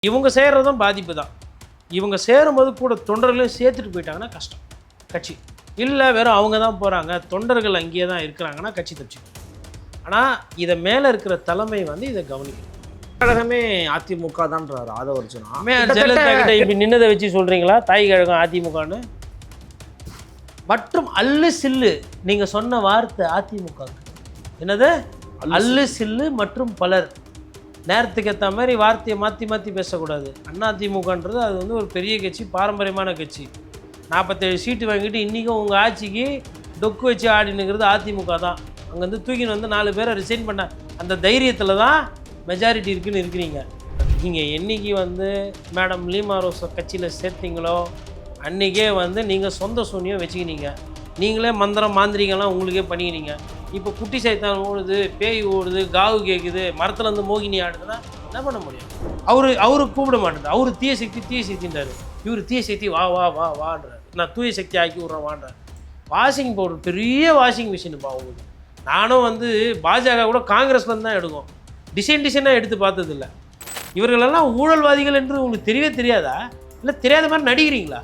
இவங்க சேர்றதும் பாதிப்பு தான். இவங்க சேரும்போது கூட தொண்டர்களையும் சேர்த்துட்டு போயிட்டாங்கன்னா கஷ்டம் கட்சி. இல்லை வெறும் அவங்க தான் போகிறாங்க, தொண்டர்கள் அங்கேயே தான் இருக்கிறாங்கன்னா கட்சி தப்பிச்சுக்கும். ஆனால் இதை மேலே இருக்கிற தலைமை வந்து இதை கவனிக்கணும். கழகமே அதிமுக தான்றாரு ஆதவர்ஜுனா. ஜெயலலிதா கிட்ட இப்படி நின்னதை வச்சு சொல்கிறீங்களா தாய் கழகம் அதிமுகன்னு? மற்றும் அல்லு சில்லு நீங்கள் சொன்ன வார்த்தை அதிமுக என்னது? அல்லு சில்லு மற்றும் பலர். நேரத்துக்கு ஏற்ற மாதிரி வார்த்தையை மாற்றி மாற்றி பேசக்கூடாது. அதிமுகன்றது அது வந்து ஒரு பெரிய கட்சி, பாரம்பரியமான கட்சி. 47 சீட்டு வாங்கிட்டு இன்றைக்கும் உங்கள் ஆட்சிக்கு டொக்கு வச்சு ஆடினுங்கிறது அதிமுக தான். அங்கேருந்து தூக்கின்னு வந்து 4 பேரை ரிசைன் பண்ண அந்த தைரியத்தில் தான் மெஜாரிட்டி இருக்குன்னு இருக்கிறீங்க. நீங்கள் என்றைக்கு வந்து மேடம் லீமா ரோஸை கட்சியில் சேர்த்தீங்களோ அன்றைக்கே வந்து நீங்கள் சொந்த சூன்யம் வச்சுக்கினீங்க. நீங்களே மந்திரம் மாந்திரிகெல்லாம் உங்களுக்கே பண்ணிக்கினீங்க. இப்போ குட்டி சைத்தான் ஓடுது, பேய் ஓடுது, காவு கேட்குது, மரத்துலேருந்து மோகினி ஆடுதுன்னா என்ன பண்ண முடியும்? அவரு கூப்பிட மாட்டேன். அவரு தீய சக்தின்றாரு. இவர் தீய சக்தி வா வா வா வான்றார். நான் தூய சக்தி ஆக்கி விட்றேன் வான்றார். வாஷிங் பவுடர் பெரிய வாஷிங் மிஷினுப்பா உங்களுக்கு. நானும் வந்து பாஜக கூட காங்கிரஸ்லேருந்து தான் எடுக்கும். டிசைனாக எடுத்து பார்த்ததில்ல. இவர்களெல்லாம் ஊழல்வாதிகள் என்று உங்களுக்கு தெரியவே தெரியாதா? இல்லை தெரியாத மாதிரி நடிக்கிறீங்களா?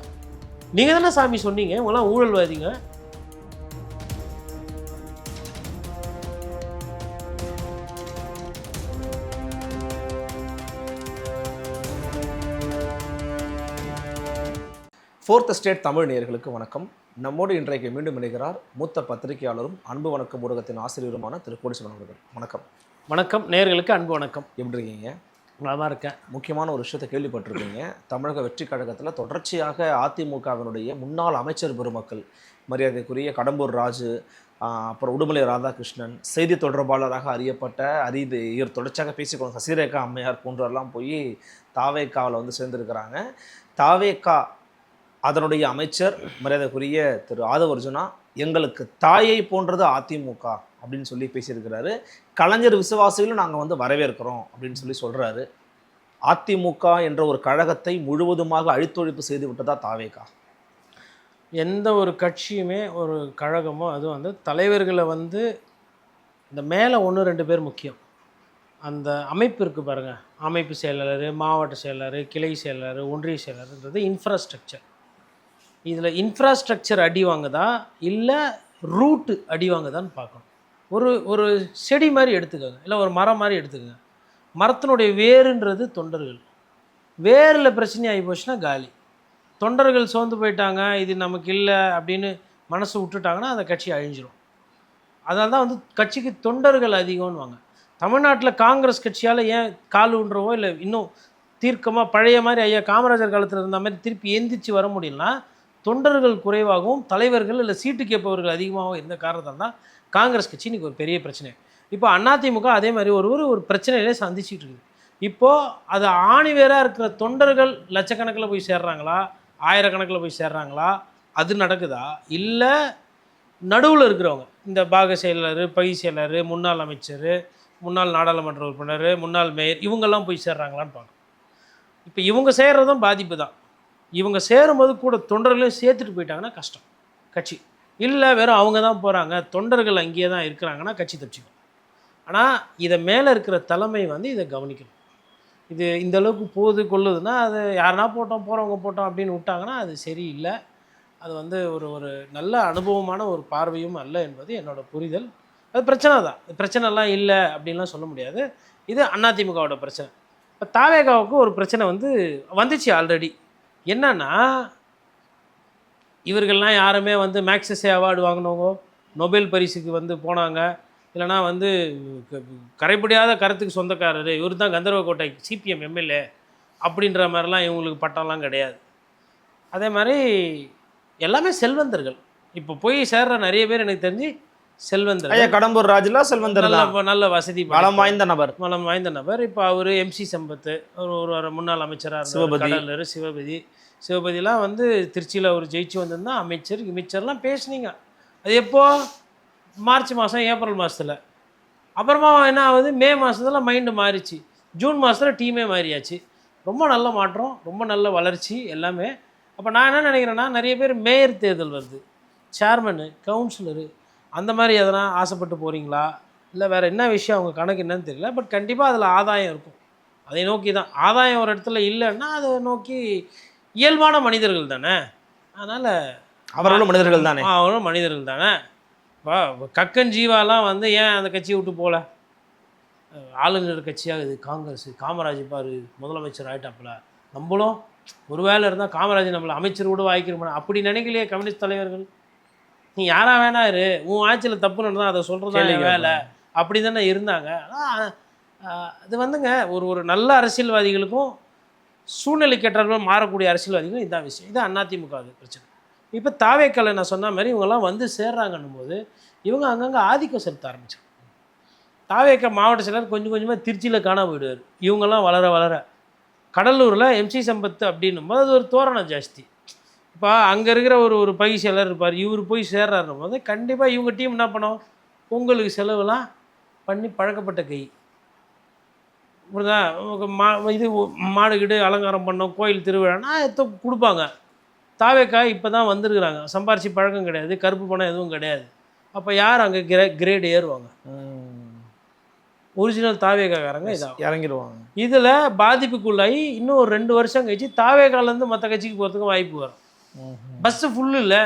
நீங்கள் தானே சாமி சொன்னீங்க இவங்கெல்லாம் ஊழல்வாதிங்க. ஃபோர்த் ஸ்டேட் தமிழ் நேயர்களுக்கு வணக்கம். நம்மோடு இன்றைக்கு மீண்டும் இணைகிறார் மூத்த பத்திரிகையாளரும் அன்பு வணக்கம் ஊடகத்தின் ஆசிரியருமான திரு கோடீஸ்வரன் அவர்கள். வணக்கம். வணக்கம் நேயர்களுக்கு அன்பு வணக்கம். எப்படி இருக்கீங்க? நல்லா இருக்கேன். முக்கியமான ஒரு விஷயத்தை கேள்விப்பட்டிருக்கீங்க. தமிழக வெற்றி கழகத்தில் தொடர்ச்சியாக அதிமுகவினுடைய முன்னாள் அமைச்சர் பெருமக்கள், மரியாதைக்குரிய கடம்பூர் ராஜு, அப்புறம் உடுமலை ராதாகிருஷ்ணன், செய்தி தொடர்பாளராக அறியப்பட்ட இவர் தொடர்ச்சியாக பேசிக்கொண்டு சசிரேகா அம்மையார் போன்றவரெல்லாம் போய் தாவேக்காவில் வந்து சேர்ந்துருக்கிறாங்க. தாவேக்கா அதனுடைய அமைச்சர் மரியாதைக்குரிய திரு ஆதவர்ஜுனா எங்களுக்கு தாயை போன்றது அதிமுக அப்படின்னு சொல்லி பேசியிருக்கிறாரு. கலைஞர் விசுவாசிகளும் நாங்கள் வந்து வரவேற்கிறோம் அப்படின்னு சொல்லி சொல்கிறாரு. அதிமுக என்ற ஒரு கழகத்தை முழுவதுமாக அழித்தொழிப்பு செய்து விட்டதா தாவேக்கா? எந்த ஒரு கட்சியுமே ஒரு கழகமோ அதுவும் வந்து தலைவர்களை வந்து இந்த மேலே 1-2 பேர் முக்கியம். அந்த அமைப்பு இருக்குது பாருங்கள், அமைப்பு செயலாளர், மாவட்ட செயலாளர், கிளை செயலாளர், ஒன்றிய செயலாளர்ன்றது இன்ஃப்ராஸ்ட்ரக்சர். இதில் இன்ஃப்ராஸ்ட்ரக்சர் அடி வாங்குதா இல்லை ரூட்டு அடி வாங்குதான்னு பார்க்கணும். ஒரு செடி மாதிரி எடுத்துக்கோங்க, இல்லை ஒரு மரம் மாதிரி எடுத்துக்கோங்க. மரத்தினுடைய வேருன்றது தொண்டர்கள். வேரில் பிரச்சனை ஆகி போச்சுன்னா காலி. தொண்டர்கள் சோர்ந்து போயிட்டாங்க, இது நமக்கு இல்லை அப்படின்னு மனசு விட்டுட்டாங்கன்னா அந்த கட்சி அழிஞ்சிரும். அதனால தான் வந்து கட்சிக்கு தொண்டர்கள் அதிகம்னு வாங்க. தமிழ்நாட்டில் காங்கிரஸ் கட்சியால் ஏன் கால் ஊன்றவோ இல்லை இன்னும் தீர்க்கமாக பழைய மாதிரி ஐயா காமராஜர் காலத்தில் இருந்த மாதிரி திருப்பி எந்திரிச்சு வர முடியலன்னா தொண்டர்கள் குறைவாகவும் தலைவர்கள் இல்லை சீட்டு கேட்பவர்கள் அதிகமாகவும் இருந்த காரணத்தால் தான் காங்கிரஸ் கட்சி இன்றைக்கி ஒரு பெரிய பிரச்சனை. இப்போ அதிமுக அதே மாதிரி ஒரு பிரச்சனையிலே சந்திச்சுட்டு இருக்குது. இப்போது அது ஆணிவேராக இருக்கிற தொண்டர்கள் லட்சக்கணக்கில் போய் சேர்றாங்களா, ஆயிரக்கணக்கில் போய் சேர்றாங்களா, அது நடக்குதா? இல்லை நடுவில் இருக்கிறவங்க இந்த பாக செயலர், பகி செயலர், முன்னாள் அமைச்சர், முன்னாள் நாடாளுமன்ற உறுப்பினர், முன்னாள் மேயர் இவங்கெல்லாம் போய் சேர்றாங்களான்னு பார்க்கணும். இப்போ இவங்க சேர்றதும் பாதிப்பு தான். இவங்க சேரும்போது கூட தொண்டர்களையும் சேர்த்துட்டு போயிட்டாங்கன்னா கஷ்டம் கட்சி. இல்லை வெறும் அவங்க தான் போகிறாங்க, தொண்டர்கள் அங்கேயே தான் இருக்கிறாங்கன்னா கட்சி தப்பிச்சுக்கும். ஆனால் இதை மேலே இருக்கிற தலைமை வந்து இதை கவனிக்கணும். இது இந்த அளவுக்கு போகுது கொள்ளுதுன்னா அது யாருனா போகிறவங்க போட்டோம் அப்படின்னு விட்டாங்கன்னா அது சரியில்லை. அது வந்து ஒரு நல்ல அனுபவமான ஒரு பார்வையும் அல்ல என்பது என்னோடய புரிதல். அது பிரச்சனை தான். பிரச்சனைலாம் இல்லை அப்படின்லாம் சொல்ல முடியாது. இது அதிமுகவோட பிரச்சனை. இப்போ தாவேகாவுக்கு ஒரு பிரச்சனை வந்துச்சு ஆல்ரெடி. என்னன்னா இவர்கள்லாம் யாருமே வந்து மேக்ஸஸே அவார்டு வாங்கினவங்க, நோபல் பரிசுக்கு வந்து போனாங்க, இல்லைனா வந்து கரைப்படியாத கருத்துக்கு சொந்தக்காரர், இவர் தான் கந்தர்வக்கோட்டை சிபிஎம் எம்எல்ஏ அப்படின்ற மாதிரிலாம் இவங்களுக்கு பட்டம்லாம் கிடையாது. அதே மாதிரி எல்லாமே செல்வந்தர்கள். இப்போ போய் சேர்ற நிறைய பேர் எனக்கு தெரிஞ்சு செல்வந்தர். கடம்பூர் ராஜுலாம் செல்வந்தர், நல்ல வசதி வளம் வாய்ந்த நபர். இப்போ அவர் MC சம்பத், ஒரு முன்னாள் அமைச்சராக சிவபதிலாம் வந்து திருச்சியில் அவர் ஜெயிச்சு வந்திருந்தா அமைச்சர்லாம் பேசுனீங்க. அது எப்போது? மார்ச் மாதம், ஏப்ரல் மாதத்தில். அப்புறமா என்ன ஆகுது? மே மாதத்தில் மைண்டு மாறிச்சு, ஜூன் மாதத்தில் டீமே மாறியாச்சு. ரொம்ப நல்ல மாற்றம், ரொம்ப நல்ல வளர்ச்சி எல்லாமே. அப்போ நான் என்ன நினைக்கிறேன்னா, நிறைய பேர் மேயர் தேர்தல் வருது, சேர்மனு, கவுன்சிலரு, அந்த மாதிரி எதனா ஆசைப்பட்டு போகிறீங்களா இல்லை வேறு என்ன விஷயம் அவங்க கணக்கு என்னன்னு தெரியல. பட் கண்டிப்பாக அதில் ஆதாயம் இருக்கும். அதை நோக்கி தான். ஆதாயம் ஒரு இடத்துல இல்லைன்னா அதை நோக்கி இயல்பான மனிதர்கள் தானே. அதனால் அவர்களும் மனிதர்கள் தானே. அவங்களும் மனிதர்கள் தானே. இப்போ கக்கன் ஜீவாலாம் வந்து ஏன் அந்த கட்சியை விட்டு போகல? ஆளுநர் கட்சியாகுது காங்கிரஸ். காமராஜ் பாரு முதலமைச்சர் ஆகிட்டாப்புல, நம்மளும் ஒரு வேலை இருந்தால் காமராஜ் நம்மளை அமைச்சர் கூட வாய்க்கிறோம் அப்படி நினைக்கலையே கம்யூனிஸ்ட் தலைவர்கள். நீ யாரா வேணா இரு, உன் ஆட்சியில் தப்பு நடந்தால் அதை சொல்கிறதா வேலை, அப்படி தானே இருந்தாங்க. ஆனால் அது வந்துங்க ஒரு நல்ல அரசியல்வாதிகளுக்கும் சூழ்நிலைக்கேற்றவர்கள் மாறக்கூடிய அரசியல்வாதிகளும் இதான் விஷயம். இது அதிமுக பிரச்சனை. இப்போ தாவேக்கலை நான் சொன்ன மாதிரி இவங்கெல்லாம் வந்து சேர்றாங்கன்னும் போது இவங்க அங்கங்கே ஆதிக்கம் செலுத்த ஆரம்பிச்சாங்க. தாவேக்க மாவட்ட செயலர் கொஞ்சம் கொஞ்சமாக திருச்சியில் காண போயிடுவார். இவங்கெல்லாம் வளர வளர கடலூரில் எம்சி சம்பத் அப்படின்னும் போது அது ஒரு தோரணம் ஜாஸ்தி. இப்போ அங்கே இருக்கிற ஒரு பகி செயலர் இருப்பார், இவர் போய் சேர்றாருன்னும் போது கண்டிப்பாக இவங்க டீம் என்ன பண்ணோம், பொங்கலுக்கு செலவுலாம் பண்ணி பழக்கப்பட்ட கை இது மாடு கிடு அலங்காரம் பண்ணோம், கோயில் திருவிழானா கொடுப்பாங்க. தாவேக்காய் இப்போ தான் வந்துருக்குறாங்க, சம்பாரிச்சு பழக்கம் கிடையாது, கருப்பு பணம் எதுவும் கிடையாது. அப்போ யார் அங்கே கிரேடு ஏறுவாங்க? ஒரிஜினல் தாவேக்காரங்க இதாக இறங்கிடுவாங்க. இதில் பாதிப்புக்குள்ளாகி இன்னும் ஒரு 2 வருஷம் கழிச்சு தாவேக்காலேருந்து மற்ற கட்சிக்கு போகிறதுக்கு வாய்ப்பு வரும். பஸ்ஸு ஃபுல்லு இல்லை,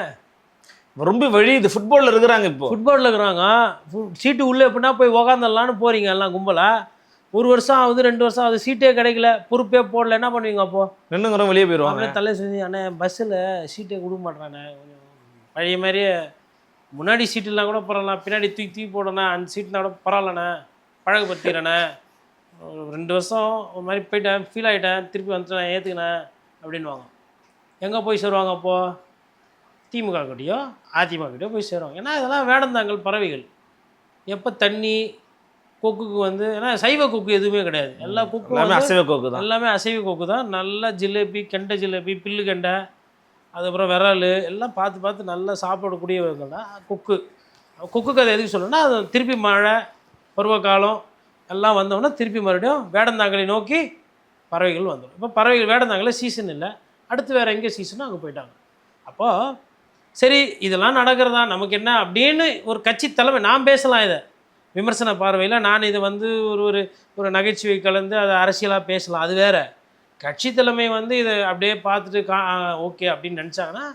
ரொம்ப வழி. இது ஃபுட்பாலில் இருக்கிறாங்க, இப்போ ஃபுட்பாலில் இருக்கிறாங்க. சீட்டு உள்ளே எப்படின்னா போய் உக்காந்துடலான்னு போகிறீங்க எல்லாம் கும்பலாக. 1 வருஷம் ஆகுது, 2 வருஷம் ஆகுது, சீட்டே கிடைக்கல, பொறுப்பே போடல, என்ன பண்ணுவீங்க? அப்போது நின்றுங்கிறோம் வெளியே போயிடுவாங்க. அப்படியே தலை செஞ்சு அண்ணே பஸ்ஸில் சீட்டே கொடுக்க மாட்டேறானே, பழைய மாதிரியே முன்னாடி சீட்டுலாம் கூட பரவாயில்ல, பின்னாடி தூக்கி போடணே, அந்த சீட்டுனா கூட பரவாயில்லண்ணே, பழகப்படுத்திக்கிறேண்ணே, 2 வருஷம் ஒரு மாதிரி போயிட்டேன், ஃபீல் ஆகிட்டேன், திருப்பி வந்துட்டேன், ஏற்றுக்கினேன் அப்படின்வாங்க. எங்கே போய் சேருவாங்க அப்போது? திமுக கிட்டேயோ அதிமுக கிட்டேயோ போய் சேருவாங்க. ஏன்னா இதெல்லாம் வேடந்தாங்கல் பறவைகள். எப்போ தண்ணி கொக்குக்கு வந்து, ஏன்னா சைவ கொக்கு எதுவுமே கிடையாது, எல்லா கொக்கும் அசைவ கொக்கு தான், எல்லாமே அசைவ கொக்கு தான். நல்லா ஜிலேபி, கெண்டை ஜிலேபி, பில்லு கெண்டை, அதுக்கப்புறம் விரல் எல்லாம் பார்த்து பார்த்து நல்லா சாப்பிடக்கூடியவர்கள் தான் கொக்கு. கொக்குக்கு அதை எதுக்கு சொல்லணும்னா, அது திருப்பி மழை பருவகாலம் எல்லாம் வந்தோடனே திருப்பி மறுபடியும் வேடந்தாங்கலை நோக்கி பறவைகள் வந்துடும். இப்போ பறவைகள் வேடந்தாங்கலை சீசன் இல்லை, அடுத்து வேறு எங்கே சீசனோ அங்கே போயிட்டாங்க. அப்போது சரி இதெல்லாம் நடக்கிறதா நமக்கு என்ன அப்படின்னு ஒரு கட்சி தலைமை, நான் பேசலாம் இதை விமர்சன பார்வையில், நான் இதை வந்து ஒரு நகைச்சுவை கலந்து அதை அரசியலாக பேசலாம், அது வேறு. கட்சி தலைமை வந்து இதை அப்படியே பார்த்துட்டு ஓகே அப்படின்னு நினச்சாங்கன்னா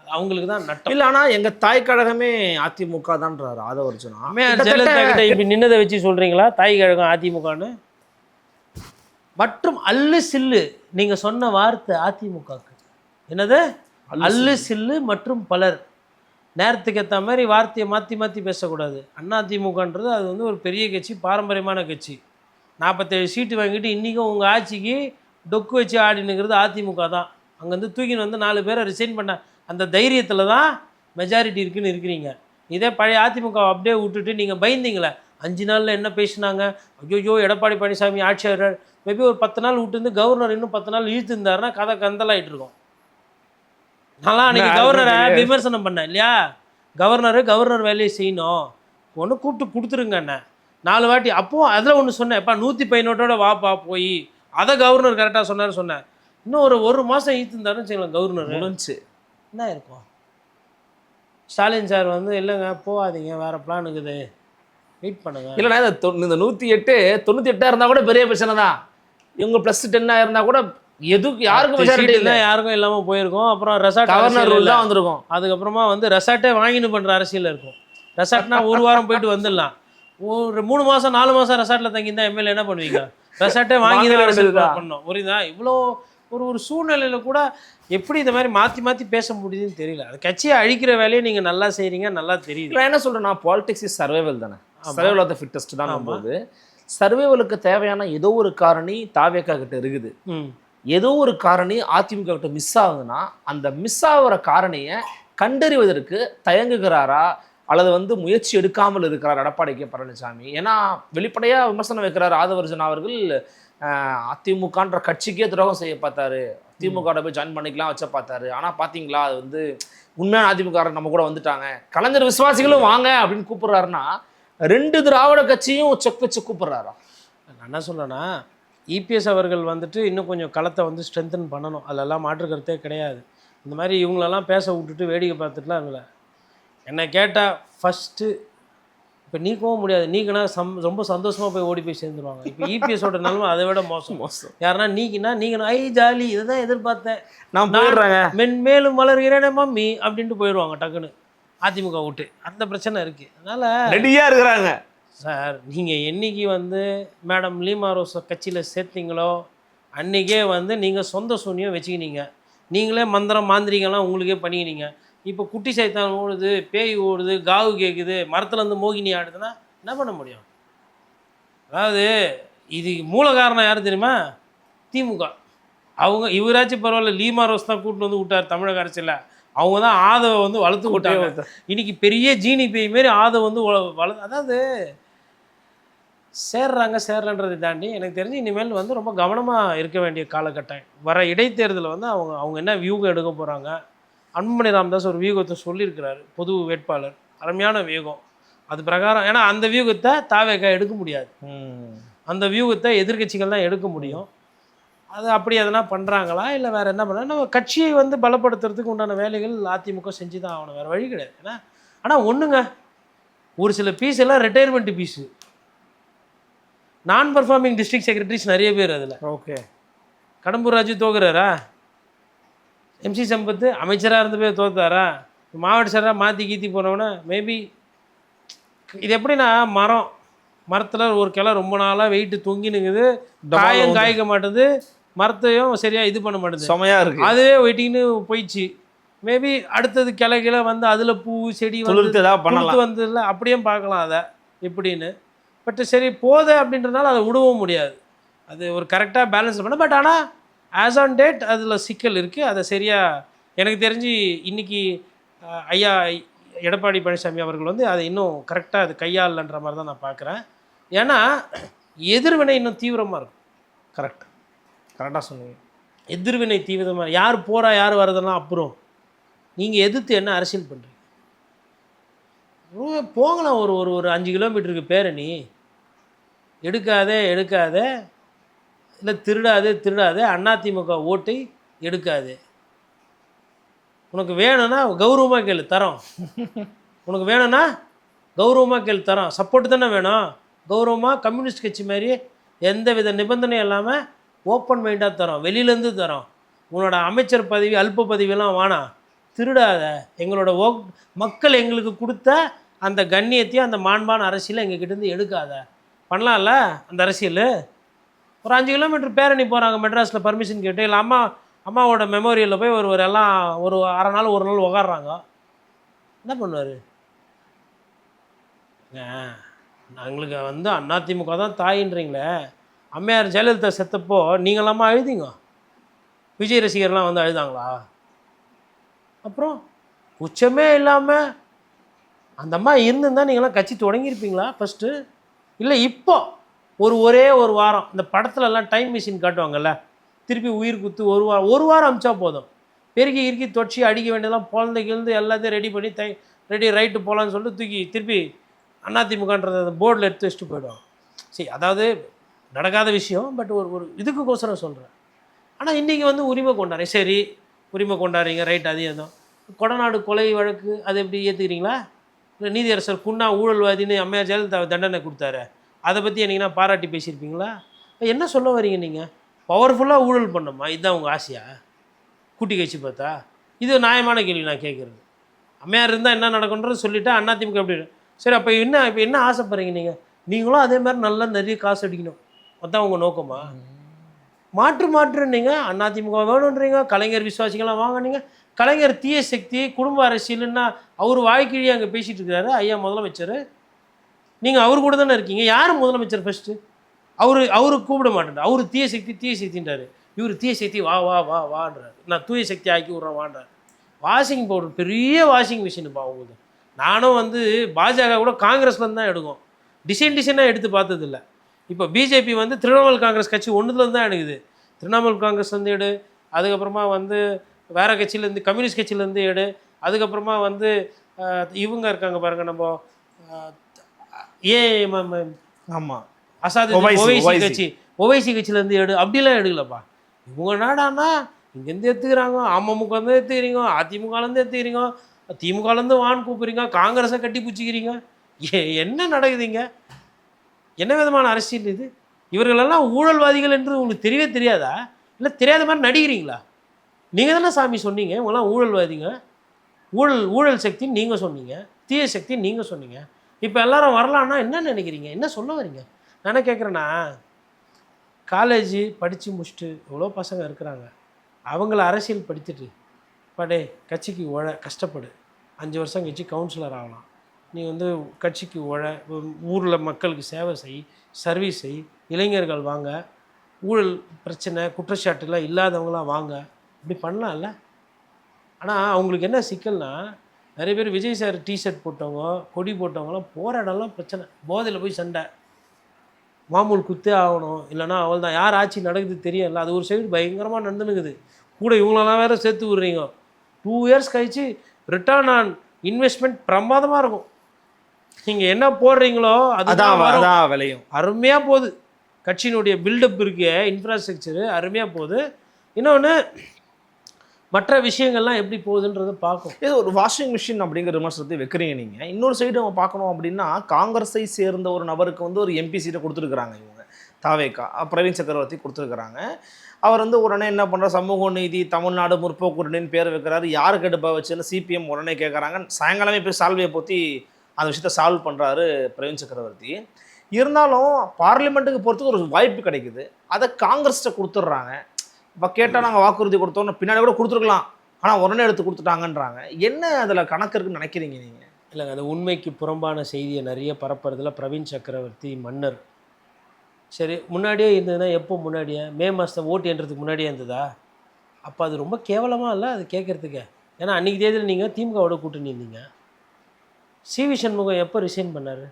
அவங்களுக்கு தான் நட்டம். இல்லை, ஆனால் எங்கள் தாய் கழகமே அதிமுக தான்றாரு ஆதவர்ஜுனா. ஜெயலலிதா கிட்ட இப்படி நின்னதை வச்சு சொல்கிறீங்களா தாய் கழகம் அதிமுகன்னு? மற்றும் அல்லு சில்லு நீங்கள் சொன்ன வார்த்தை அதிமுகக்கு என்னது? அல்லு சில்லு மற்றும் பலர். நேரத்துக்கு ஏற்ற மாதிரி வார்த்தையை மாற்றி மாற்றி பேசக்கூடாது. அதிமுகன்றது அது வந்து ஒரு பெரிய கட்சி, பாரம்பரியமான கட்சி. 47 சீட்டு வாங்கிட்டு இன்றைக்கும் உங்கள் ஆட்சிக்கு டொக்கு வச்சு ஆடினுங்கிறது அதிமுக தான். அங்கேருந்து தூக்கின்னு வந்து 4 பேரை ரிசைன் பண்ண அந்த தைரியத்தில் தான் மெஜாரிட்டி இருக்குன்னு இருக்கிறீங்க. இதே பழைய அதிமுக அப்படியே விட்டுட்டு நீங்கள் பயந்தீங்களே, 5 நாளில் என்ன பேசினாங்க, ஐயோ எடப்பாடி பழனிசாமி ஆட்சியாளர் மேபி ஒரு 10 நாள் விட்டுருந்து கவர்னர் இன்னும் 10 நாள் இழுத்துருந்தாருன்னா கதை கந்தலாயிட்டு இருக்கும். நல்லா அன்றைக்கி கவர்னரை விமர்சனம் பண்ணேன் இல்லையா, கவர்னர் வேலையை செய்யணும், ஒன்று கூப்பிட்டு கொடுத்துருங்க அண்ணன் 4 வாட்டி. அப்போது அதில் ஒன்று சொன்னேன், எப்பா 115 வாப்பா போய் அதை கவர்னர் கரெக்டாக சொன்னேன். இன்னும் ஒரு மாதம் ஈத்துந்தாருன்னு வச்சுக்கலாம், கவர்னர் முடிஞ்சு என்ன இருக்கும். ஸ்டாலின் சார் வந்து இல்லைங்க போகாதீங்க, வேறு பிளான் இருக்குது, வெயிட் பண்ணுங்க. இல்லைண்ணா இந்த 108 98 இருந்தால் கூட பெரிய பிரச்சனை தான். இவங்க +10 இருந்தால் கூட எதுக்கு யாருக்கும் மெஜாரிட்டி இல்லை, யாருக்கும் இல்லாமல் போயிருக்கோம். அப்புறம் ரெசார்ட் கவர்னர் ரூல் தான் வந்திருக்கும். அதுக்கப்புறமா வந்து ரெசார்ட்டே வாங்கின்னு பண்ணுற அரசியல் இருக்கும். ரெசார்ட்னா 1 வாரம் போயிட்டு வந்துடலாம், ஒரு 3 மாதம் 4 மாதம் ரெசார்ட்டில் தங்கியிருந்தால் எம்எல்ஏ என்ன பண்ணுவீங்க? ரெசார்ட்டே வாங்கி தான் பண்ணோம். புரியுதா? இவ்வளோ ஒரு சூழ்நிலையில் கூட எப்படி இந்த மாதிரி மாற்றி மாற்றி பேச முடியுதுன்னு தெரியல. அது கட்சியை அழிக்கிற வேலையை நீங்கள் நல்லா செய்கிறீங்க, நல்லா தெரியுது. நான் என்ன சொல்கிறேன்னா, பாலிடிக்ஸ் இஸ் சர்வைவல் தானே, சர்வைவல் ஆஃப் த ஃபிட்டஸ்ட் தான். போது சர்வைவலுக்கு தேவையான ஏதோ ஒரு காரணி தாவேக்கா கிட்ட இருக்குது, ஏதோ ஒரு காரணி அதிமுக கிட்ட மிஸ் ஆகுதுன்னா அந்த மிஸ் ஆகிற காரணியை கண்டறிவதற்கு தயங்குகிறாரா அல்லது வந்து முயற்சி எடுக்காமல் இருக்கிறார் எடப்பாடி கே பழனிசாமி? ஏன்னா வெளிப்படையாக விமர்சனம் வைக்கிறார் ஆதவர்ஜுனா அவர்கள். அதிமுகன்ற கட்சிக்கே துரோகம் செய்ய பார்த்தாரு, திமுக போய் ஜாயின் பண்ணிக்கலாம் வச்ச பார்த்தாரு. ஆனால் பார்த்தீங்களா, அது வந்து உண்மையான அதிமுக நம்ம கூட வந்துட்டாங்க, கலைஞர் விசுவாசிகளும் வாங்க அப்படின்னு கூப்பிட்றாருன்னா 2 திராவிட கட்சியும் செக் வச்சு கூப்பிட்றாரா? நான் என்ன சொல்கிறேன்னா, இபிஎஸ் அவர்கள் வந்துட்டு இன்னும் கொஞ்சம் களத்தை வந்து ஸ்ட்ரென்தன் பண்ணணும், அதெல்லாம் மாற்றுக்கிறதே கிடையாது. இந்த மாதிரி இவங்களெல்லாம் பேச விட்டுட்டு வேடிக்கை பார்த்துட்டுலாம் இல்லை. என்னை கேட்டால் ஃபஸ்ட்டு இப்போ நீக்கவும் முடியாது. நீக்கினா ரொம்ப சந்தோஷமாக போய் ஓடி போய் சேர்ந்துருவாங்க. இப்போ இபிஎஸோட நிலைமை அதை விட மோசம். யாருன்னா நீக்கணும் ஐ ஜாலி இதை தான் எதிர்பார்த்தேன் நான் போயிடுறேங்க மென்மேலும் வளர்கிறேனே மம்மி அப்படின்ட்டு போயிடுவாங்க டக்குன்னு அதிமுக விட்டு. அந்த பிரச்சனை இருக்குது. அதனால் ரெடியாக இருக்கிறாங்க சார். நீங்கள் என்னைக்கு வந்து மேடம் லீமா ரோஸை கட்சியில் சேர்த்தீங்களோ அன்றைக்கே வந்து நீங்கள் சொந்த சூன்யம் வச்சுக்கினீங்க. நீங்களே மந்திரம் மாந்திரிகெல்லாம் உங்களுக்கே பண்ணிக்கினீங்க. இப்போ குட்டி சைத்தான் ஓடுது, பேய் ஓடுது, காவு கேட்குது, மரத்துலேருந்து மோகினி ஆடுதுன்னா என்ன பண்ண முடியும்? அதாவது இதுக்கு மூல காரணம் யார் தெரியுமா? திமுக. அவங்க இவராச்சும் பரவாயில்ல, லீமா ரோஸ் தான் கூட்டிட்டு வந்து விட்டார் தமிழக அரசியல். அவங்க தான் ஆதவை வந்து வளர்த்து விட்டாங்க. இன்னைக்கு பெரிய ஜினிபி மாரி ஆதவை வந்து அதாவது சேரலன்றதை தாண்டி எனக்கு தெரிஞ்சு இனிமேல் வந்து ரொம்ப கவனமாக இருக்க வேண்டிய காலகட்டம். வர இடைத்தேர்தலில் வந்து அவங்க என்ன வியூகம் எடுக்க போகிறாங்க. அன்புமணி ராமதாஸ் ஒரு வியூகத்தை சொல்லியிருக்கிறாரு, பொது வேட்பாளர். அருமையான வியூகம். அது பிரகாரம் ஏன்னா அந்த வியூகத்தை தாவேக்கா எடுக்க முடியாது. அந்த வியூகத்தை எதிர்கட்சிகள் தான் எடுக்க முடியும். அது அப்படி எதனா பண்ணுறாங்களா இல்லை வேறு என்ன பண்ண? நம்ம கட்சியை வந்து பலப்படுத்துறதுக்கு உண்டான வேலைகள் அதிமுக செஞ்சு தான் ஆகணும், வேறு வழி கிடையாது. ஏன்னா ஆனால் ஒன்றுங்க, ஒரு சில பீஸ் எல்லாம் ரிட்டையர்மெண்ட் பீஸு. நான் பர்ஃபார்மிங் டிஸ்ட்ரிக்ட் செக்ரட்டரிஸ் நிறைய பேர் அதில். ஓகே. கடம்பூர் ராஜு தோக்குறாரா? எம்சி சம்பத்து அமைச்சராக இருந்து போய் தோத்தாரா? மாவட்ட சாராக மாற்றி கீத்தி போனவனா? மேபி இது எப்படின்னா மரத்தில் ஒரு கிளை ரொம்ப நாளாக வெயிட்டு தொங்கினுக்குது, காய்க்க மாட்டேது, மரத்தையும் சரியாக இது பண்ண மாட்டேது, செமையாக இருக்குது, அதுவே வெயிட்டிங்னு போயிடுச்சு. மேபி அடுத்தது கிளை வந்து அதில் பூ செடி வந்து வந்ததில்ல, அப்படியே பார்க்கலாம் அதை எப்படின்னு. பட் சரி போதை அப்படின்றதுனால அதை விடவும் முடியாது. அது ஒரு கரெக்டாக பேலன்ஸ் பண்ண. பட் ஆனால் ஆஸ் ஆன் டேட் அதில் சிக்கல் இருக்குது. அதை சரியாக எனக்கு தெரிஞ்சு இன்றைக்கி ஐயா எடப்பாடி பழனிசாமி அவர்கள் வந்து அதை இன்னும் கரெக்டாக அது கையாளன்ற மாதிரி தான் நான் பார்க்குறேன். ஏன்னா எதிர்வினை இன்னும் தீவிரமாக இருக்கும். கரெக்டாக சொன்னீங்க. எதிர்வினை தீவிரமாக, யார் போகிறா யார் வரதெல்லாம் அப்புறம் நீங்கள் எதிர்த்து என்ன அரசியல் பண்ணுறீங்க? போங்களாம் ஒரு ஒரு 5 கிலோமீட்டருக்கு பேரணி, எடுக்காதே இல்லை திருடாதே அதிமுக ஓட்டை எடுக்காதே. உனக்கு வேணும்னா கௌரவமாக கேளு தரோம், உனக்கு வேணும்னா கௌரவமாக கேளு தரோம். சப்போர்ட்டு தானே வேணும். கௌரவமாக கம்யூனிஸ்ட் கட்சி மாதிரி எந்த வித நிபந்தனையும் இல்லாமல் ஓப்பன் மைண்டாக தரோம், வெளியிலேருந்து தரோம். உன்னோட அமைச்சர் பதவி அல்ப பதவியெல்லாம் வேணாம், திருடாத. எங்களோட மக்கள் எங்களுக்கு கொடுத்த அந்த கண்ணியத்தையும் அந்த மாண்பான அரசியலை எங்ககிட்டேருந்து எடுக்காத. பண்ணலாம்ல அந்த அரசியல். ஒரு 5 கிலோமீட்டர் பேரணி போகிறாங்க மெட்ராஸில் பர்மிஷன் கேட்டு, இல்லை அம்மாவோட மெமோரியலில் போய் ஒரு எல்லாம் ஒரு அரை நாள் ஒரு நாள் உக்காடுறாங்க. என்ன பண்ணுவார்? எங்களுக்கு வந்து அதிமுக தான் தாயின்றீங்களே. அம்மையார் ஜெயலலிதா செத்தப்போ நீங்களாமா அழுதிங்க? விஜய் ரசிகர்லாம் வந்து அழுதாங்களா? அப்புறம் உச்சமே இல்லாமல் அந்த அம்மா இருந்திருந்தால் நீங்களாம் கட்சி தொடங்கியிருப்பீங்களா ஃபஸ்ட்டு? இல்லை இப்போ ஒரே ஒரு வாரம் இந்த படத்துலலாம் டைம் மிஷின் காட்டுவாங்கல்ல, திருப்பி உயிர் குத்து ஒரு வாரம் அமிச்சா போதும், பெருக்கி இறுக்கி தொட்சி அடிக்க வேண்டியதெல்லாம் குழந்தைகிழந்து எல்லாத்தையும் ரெடி பண்ணி ரைட்டு போகலான்னு சொல்லிட்டு தூக்கி திருப்பி அதிமுகன்றத அந்த போர்டில் எடுத்து வச்சுட்டு போயிடுவாங்க. சரி, அதாவது நடக்காத விஷயம். பட் ஒரு இதுக்குக்கோசரம் சொல்கிறேன். ஆனால் இன்றைக்கி வந்து உரிமை கொண்டாடுறேன். சரி, உரிமை கொண்டாடுறீங்க, ரைட். அது எதுவும் கொடநாடு கொலை வழக்கு அது எப்படி ஏற்றுக்கிறீங்களா? இல்லை நீதியரசர் குன்னா ஊழல்வாதின்னு அம்மையார் ஜெயலலிதா தண்டனை கொடுத்தாரு, அதை பற்றி என்னைக்குன்னா பாராட்டி பேசியிருப்பீங்களா? என்ன சொல்ல வரீங்க நீங்கள்? பவர்ஃபுல்லாக ஊழல் பண்ணோமா? இதுதான் உங்கள் ஆசையா? கூட்டி கட்சி பார்த்தா இது நியாயமான கேள்வி நான் கேட்குறது. அம்மையார் இருந்தால் என்ன நடக்குன்றது சொல்லிவிட்டா அதிமுக எப்படி? சரி, அப்போ என்ன ஆசைப்படுறீங்க நீங்கள்? நீங்களும் அதே மாதிரி நல்லா நிறைய காசு அடிக்கணும், அதுதான் உங்கள் நோக்கமா? மாற்றுன்னீங்க, அதிமுக வேணுன்றீங்க, கலைஞர் விசுவாசிகளாம் வாங்கினீங்க. கலைஞர் தீய சக்தி குடும்ப அரசியல்னா அவர் வாய்க்கிழியே அங்கே பேசிகிட்டு இருக்கிறாரு ஐயா முதலமைச்சர். நீங்கள் அவர் கூட தானே இருக்கீங்க. யார் முதலமைச்சர் ஃபஸ்ட்டு? அவருக்கு கூப்பிட மாட்டேன். அவர் தீய சக்தின்றாரு, இவர் தீய சக்தி வான்றாரு. நான் தூய சக்தி ஆக்கி விட்றேன் வான்றார். வாஷிங் பவுடர் பெரிய வாஷிங் மிஷினுப்பா உங்களுக்கு. நானும் வந்து பாஜக கூட காங்கிரஸ்லேருந்து தான் எடுக்கும், டிசைனாக எடுத்து பார்த்ததில்ல. இப்போ பிஜேபி வந்து திரிணாமுல் காங்கிரஸ் கட்சி ஒன்றுலேருந்து தான் எடுக்குது. திரிணாமுல் காங்கிரஸ்லேருந்து எடு, அதுக்கப்புறமா வந்து வேறு கட்சியிலேருந்து கம்யூனிஸ்ட் கட்சியிலேருந்து எடு, அதுக்கப்புறமா வந்து இவங்க இருக்காங்க பாருங்கள், நம்ம ஆமாம் ஓவைசி கட்சியிலேருந்து எடு, அப்படிலாம் எடுக்கலப்பா. இவங்க நாடானா இங்கேருந்து எடுத்துக்கிறாங்க, அமமுகலேருந்து எடுத்துக்கிறீங்க, அதிமுகலேருந்து எடுத்துக்கிறீங்க, திமுகலேருந்து வான் கூப்பிட்றீங்க, காங்கிரஸை கட்டி பிடிச்சிக்கிறீங்க. என்ன நடக்குதுங்க? என்ன விதமான அரசியல் இது? இவர்களெல்லாம் ஊழல்வாதிகள் என்று உங்களுக்கு தெரியவே தெரியாதா? இல்லை தெரியாத மாதிரி நடிக்கிறீங்களா? நீங்கள் தானே சாமி சொன்னீங்க இவங்கெல்லாம் ஊழல்வாதிங்க, ஊழல் சக்தின்னு நீங்கள் சொன்னீங்க, தீய சக்தின்னு நீங்கள் சொன்னீங்க. இப்போ எல்லாரும் வரலான்னா என்ன நினைக்கிறீங்க? என்ன சொல்ல வரீங்க? நான் என்ன கேட்குறேன்னா, காலேஜ் படித்து முடிச்சுட்டு எவ்வளோ பசங்க இருக்கிறாங்க, அவங்கள அரசியல் படித்துட்டு படே கட்சிக்கு கஷ்டப்படு, 5 வருஷம் கழிச்சு கவுன்சிலர் ஆகலாம், நீ வந்து கட்சிக்கு ஊரில் மக்களுக்கு சேவை செய், சர்வீஸ் செய், இளைஞர்கள் வாங்க, ஊழல் பிரச்சனை குற்றச்சாட்டுலாம் இல்லாதவங்களாம் வாங்க, இப்படி பண்ணலாம்ல. ஆனால் அவங்களுக்கு என்ன சிக்கல்னா, நிறைய பேர் விஜய் சார் டிஷர்ட் போட்டவங்க, கொடி போட்டவங்களாம் போராடலாம் பிரச்சனை, போதையில் போய் சண்டை, மாமூல் குத்தே ஆகணும், இல்லைனா அவள் தான் யார் ஆட்சி நடக்குது தெரியல. அது ஒரு சைடு பயங்கரமாக நடந்துனுக்குது. கூட இவங்களெல்லாம் வேறு சேர்த்து விட்றீங்க. 2 இயர்ஸ் கழிச்சு ரிட்டர்ன் ஆன் இன்வெஸ்ட்மெண்ட் பிரமாதமாக இருக்கும். நீங்கள் என்ன போடுறீங்களோ அதுதான் விளையும். அருமையாக போகுது. கட்சியினுடைய பில்டப் இருக்க இன்ஃப்ராஸ்ட்ரக்சரு அருமையாக போகுது. இன்னொன்று மற்ற விஷயங்கள்லாம் எப்படி போகுதுன்றதை பார்க்கும். இது ஒரு வாஷிங் மிஷின் அப்படிங்கிற விமர்சனத்தை வைக்கிறீங்க நீங்கள். இன்னொரு சைடு நம்ம பார்க்கணும் அப்படின்னா, காங்கிரஸை சேர்ந்த ஒரு நபருக்கு வந்து ஒரு எம்பி சீட்டை கொடுத்துருக்குறாங்க இவங்க, தாவேகா பிரவீன் சக்கரவர்த்தி கொடுத்துருக்குறாங்க. அவர் வந்து உடனே என்ன பண்ணுற, சமூக நீதி தமிழ்நாடு முற்போக்குன்னு பேர் வைக்கிறாரு. யாருக்கு எடுப்பா வச்சுன்னு சிபிஎம் உடனே கேட்குறாங்க. சாயங்காலமே போய் சால்வையை பற்றி அந்த விஷயத்தை சால்வ் பண்ணுறாரு பிரவீன் சக்கரவர்த்தி. இருந்தாலும் பார்லிமெண்ட்டுக்கு போகிறதுக்கு ஒரு வாய்ப்பு கிடைக்குது, அதை காங்கிரஸ்கிட்ட கொடுத்துட்றாங்க. இப்போ கேட்டால் நாங்கள் வாக்குறுதி கொடுத்தோன்னு பின்னாடி கூட கொடுத்துருக்கலாம், ஆனால் உடனே எடுத்து கொடுத்துட்டாங்கன்றாங்க. என்ன அதில் கணக்கு இருக்குன்னு நினைக்கிறீங்க நீங்கள்? இல்லைங்க, அந்த உண்மைக்கு புறம்பான செய்தியை நிறைய பரப்புறதுல பிரவீன் சக்கரவர்த்தி மன்னர். சரி, முன்னாடியே இருந்ததுன்னா எப்போ முன்னாடியே மே மாதம் ஓட்டு என்றதுக்கு முன்னாடியே இருந்ததா? அப்போ அது ரொம்ப கேவலமாக இல்லை அது கேட்குறதுக்கு. ஏன்னா அன்றைக்கி தேதியில் நீங்கள் திமுகவோட கூட்டணி இருந்தீங்க. சிவி சண்முகம் எப்போ ரிசைன் பண்ணார்?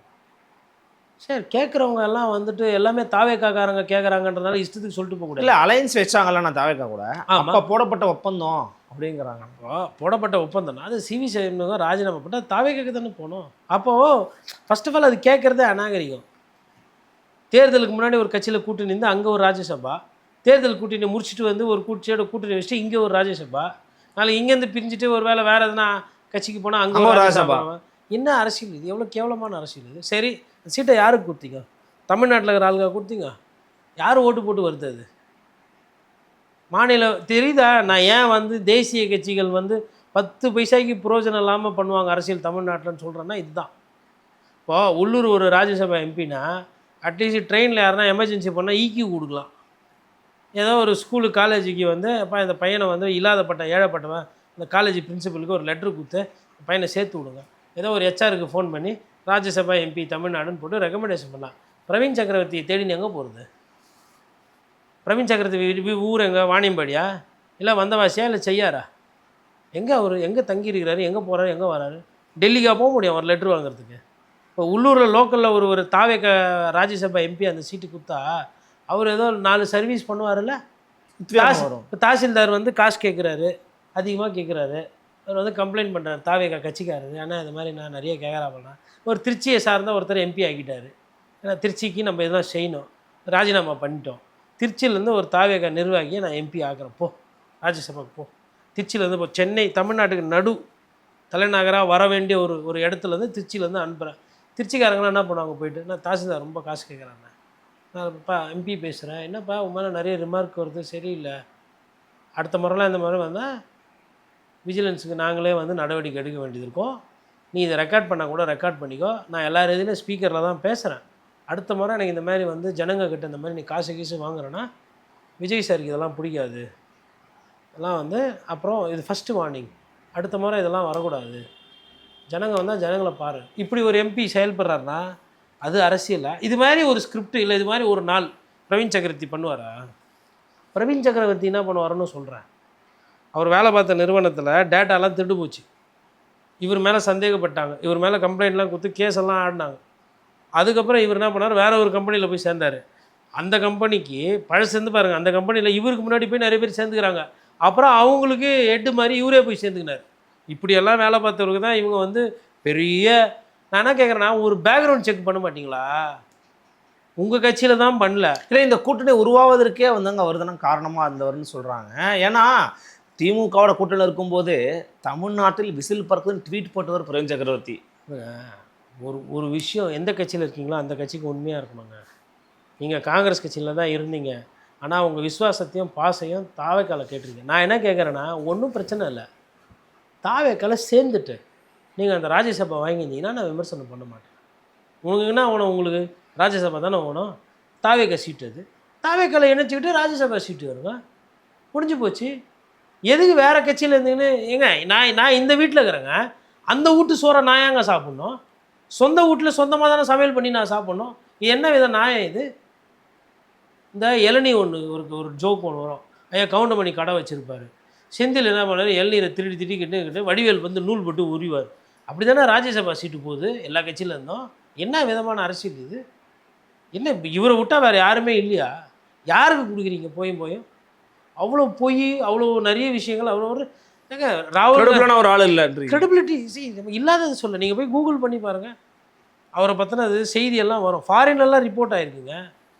சரி, கேட்குறவங்க எல்லாம் வந்துட்டு எல்லாமே தாவேக்காரங்க கேட்குறாங்கன்றதுனால இஷ்டத்துக்கு சொல்லிட்டு போகக்கூடாது. இல்லை, அலையன்ஸ் வச்சாங்கல்ல நான் தாவேக்கா கூட, அப்போ போடப்பட்ட ஒப்பந்தம் அப்படிங்கிறாங்க. அப்போ போடப்பட்ட ஒப்பந்தம்னா அது சிவி சண்முகம் ராஜினாமா பண்ணால் தாவேக்காக்கு தானே போகணும். அப்போது ஃபர்ஸ்ட் ஆஃப் ஆல் அது கேட்குறதே அநாகரிகம். தேர்தலுக்கு முன்னாடி ஒரு கட்சியில் கூட்டணி இருந்து அங்கே ஒரு ராஜ்யசபா, தேர்தல் கூட்டணி முடிச்சுட்டு வந்து ஒரு கூட்டணியோட கூட்டணி வச்சுட்டு இங்கே ஒரு ராஜ்யசபா, நாளைக்கு இங்கேருந்து பிரிஞ்சுட்டு ஒரு வேலை வேறு எதுனா கட்சிக்கு போனால் அங்கே ஒரு ராஜ்யசபா. என்ன அரசியல் இது? எவ்வளோ கேவலமான அரசியல் இது. சரி, சீட்டை யாருக்கு கொடுத்தீங்க? தமிழ்நாட்டில் இருக்கிற ஆளுக்காக கொடுத்தீங்க? யார் ஓட்டு போட்டு வருது? அது மாநில தெரியுதா? நான் ஏன் வந்து தேசிய கட்சிகள் வந்து 10 பைசாய்க்கு பிரயோஜனம் இல்லாமல் பண்ணுவாங்க அரசியல் தமிழ்நாட்டில்னு சொல்கிறேன்னா இதுதான். இப்போது உள்ளூர் ஒரு ராஜ்யசபா எம்பினா அட்லீஸ்ட் ட்ரெயினில் யாருன்னா எமர்ஜென்சி பண்ணால் ஈக்கியூ கொடுக்கலாம். ஏதோ ஒரு ஸ்கூலு காலேஜுக்கு வந்து அப்போ இந்த பையனை வந்து இல்லாதப்பட்ட ஏழைப்பட்டவன் இந்த காலேஜ் பிரின்சிபலுக்கு ஒரு லெட்ரு கொடுத்து பையனை சேர்த்து விடுங்க. ஏதோ ஒரு ஹெச்ஆருக்கு ஃபோன் பண்ணி ராஜ்யசபா எம்பி தமிழ்நாடுன்னு போட்டு ரெக்கமெண்டேஷன் பண்ணலாம். பிரவீன் சக்கரவர்த்தியை தேடின்னு எங்கே போகிறது? பிரவீன் சக்கரவர்த்தி ஊர் எங்கே? வாணியம்பாடியா, இல்லை வந்தவாசியா, இல்லை செய்யாரா? எங்கே அவர் எங்கே தங்கியிருக்கிறாரு, எங்கே போகிறாரு, எங்கே வராரு? டெல்லிக்காக போக முடியும் ஒரு லெட்ரு வாங்குறதுக்கு? இப்போ உள்ளூரில் லோக்கலில் ஒரு தாவேக ராஜ்யசபா எம்பி அந்த சீட்டு கொடுத்தா அவர் ஏதோ 4 சர்வீஸ் பண்ணுவார்ல. இப்போ தாசில்தார் வந்து காசு கேட்குறாரு, அதிகமாக கேட்குறாரு, அவர் வந்து கம்ப்ளைண்ட் பண்ணுறாரு தாவேகா கட்சிக்காரரு, ஆனால் இது மாதிரி நான் நிறைய கேட்குறாப்பண்ணா. ஒரு திருச்சியை சார்ந்த ஒருத்தர் எம்பி ஆக்கிட்டார். ஏன்னா திருச்சிக்கு நம்ம இதெல்லாம் செய்யணும், ராஜினாமா பண்ணிட்டோம். திருச்சியிலேருந்து ஒரு தாவேகா நிர்வாகியை நான் எம்பி ஆக்குறேன், போ ராஜ்யசபாக்கு போ. திருச்சியிலேருந்து இப்போ சென்னை தமிழ்நாட்டுக்கு நடு தலைநகராக வர வேண்டிய ஒரு இடத்துலேருந்து திருச்சியிலேருந்து அனுப்புகிறேன். திருச்சிக்காரங்களாம் என்ன பண்ணுவாங்க, போயிட்டு நான் தாசில்தார் ரொம்ப காசு கேட்குறாங்க, நான் இப்பா எம்பி பேசுகிறேன், என்னப்பா உன் மேலே நிறைய ரிமார்க் வருது, சரியில்லை, அடுத்த முறைலாம் இந்த மாதிரி வந்தால் விஜிலன்ஸுக்கு நாங்களே வந்து நடவடிக்கை எடுக்க வேண்டியது இருக்கும், நீ இதை ரெக்கார்ட் பண்ணால் கூட ரெக்கார்ட் பண்ணிக்கோ, நான் எல்லா இதுலேயும் ஸ்பீக்கரில் தான் பேசுகிறேன், அடுத்த முறை எனக்கு இந்த மாதிரி வந்து ஜனங்கக்கிட்ட இந்த மாதிரி நீ காசு வாங்குறேன்னா விஜய் சாருக்கு இதெல்லாம் பிடிக்காது, இதெல்லாம் வந்து அப்புறம் இது ஃபஸ்ட்டு வார்னிங், அடுத்த முறை இதெல்லாம் வரக்கூடாது, ஜனங்க வந்தால் ஜனங்களை பாரு. இப்படி ஒரு எம்பி செயல்படுறாருன்னா அது அரசியலா? இது மாதிரி ஒரு ஸ்கிரிப்ட் இல்லை, இது மாதிரி ஒரு நாள் பிரவீன் சக்கரவர்த்தி பண்ணுவாரா? பிரவீன் சக்கரவர்த்தி என்ன பண்ணுவாருன்னு சொல்கிறேன். அவர் வேலை பார்த்த நிறுவனத்தில் டேட்டாலாம் திருடு போச்சு, இவர் மேலே சந்தேகப்பட்டாங்க, இவர் மேலே கம்ப்ளைண்ட்லாம் கொடுத்து கேஸெல்லாம் ஆடினாங்க. அதுக்கப்புறம் இவர் என்ன பண்ணார், வேறு ஒரு கம்பெனியில் போய் சேர்ந்தார். அந்த கம்பெனிக்கு பழசேர்ந்து பாருங்கள், அந்த கம்பெனியில் இவருக்கு முன்னாடி போய் நிறைய பேர் சேர்ந்துக்கிறாங்க. அப்புறம் அவங்களுக்கு ஹெட்டு மாதிரி இவரே போய் சேர்ந்துக்கினார். இப்படியெல்லாம் வேலை பார்த்தவருக்கு தான் இவங்க வந்து பெரிய. நான் என்ன கேட்குறேன்னா, ஒரு பேக்ரவுண்ட் செக் பண்ண மாட்டிங்களா? உங்கள் கட்சியில் தான் பண்ணல. இல்லை, இந்த கூட்டணி உருவாவதற்கே வந்தாங்க அவர் தானே காரணமாக இருந்தவர்னு சொல்கிறாங்க. ஏன்னா திமுகவோட கூட்டணியில் இருக்கும்போது தமிழ்நாட்டில் விசில் பறக்குதுன்னு ட்வீட் போட்டவர் பிரவீன் சக்கரவர்த்தி. ஒரு ஒரு விஷயம் எந்த கட்சியில் இருக்கீங்களோ அந்த கட்சிக்கு உண்மையாக இருக்கணுங்க. நீங்கள் காங்கிரஸ் கட்சியில் தான் இருந்தீங்க. ஆனால் உங்கள் விசுவாசத்தையும் பாசையும் தாவேக்கால கேட்டிருக்கீங்க. நான் என்ன கேட்குறேன்னா, ஒன்றும் பிரச்சனை இல்லை. தாவேக்கால சேர்ந்துட்டு நீங்கள் அந்த ராஜ்யசபா வாங்கியிருந்தீங்கன்னா நான் விமர்சனம் பண்ண மாட்டேன். உங்களுக்கு என்ன வேணும்? உங்களுக்கு ராஜ்யசபா தானே வேணும். தாவேக்கா சீட்டு அது. தாவேக்கால இணைச்சிக்கிட்டு ராஜ்யசபா சீட்டு வருங்க. முடிஞ்சு போச்சு. எதுக்கு வேறு கட்சியில் இருந்தீங்கன்னு? ஏங்க நான் இந்த வீட்டில் இருக்கிறேங்க. அந்த வீட்டு சோறை நான் ஏங்க சாப்பிட்ணும்? சொந்த வீட்டில் சொந்தமாக தானே சமையல் பண்ணி நான் சாப்பிட்ணும். இது என்ன வித நியாயம் இது? இந்த இளநீ ஒன்று ஒரு ஜோக் ஒன்று வரும். ஐயா கவுண்டமணி கடை வச்சுருப்பார். செந்தில் என்ன பண்ணார்? இளநீரை திருடிக்கிட்டு வடிவேல் வந்து நூல் போட்டு உரிவார். அப்படி தானே ராஜ்யசபா சீட்டு போகுது எல்லா கட்சியில் இருந்தோம். என்ன விதமான அரசியல் இது? என்ன இவரை விட்டால் வேறு யாருமே இல்லையா? யாருக்கு கொடுக்குறீங்க போயும்? அவ்வளோ பொய், அவ்வளோ நிறைய விஷயங்கள், அவ்வளோ ஒரு ஏங்க ராகுல் ஒரு ஆள் இல்லைன்றீங்க. கிரெடிபிலிட்டி இல்லாதது சொல்ல. நீங்கள் போய் கூகுள் பண்ணி பாருங்கள். அவரை பற்றினது செய்தியெல்லாம் வரும். ஃபாரின்லலாம் ரிப்போர்ட் ஆகிருக்குங்க.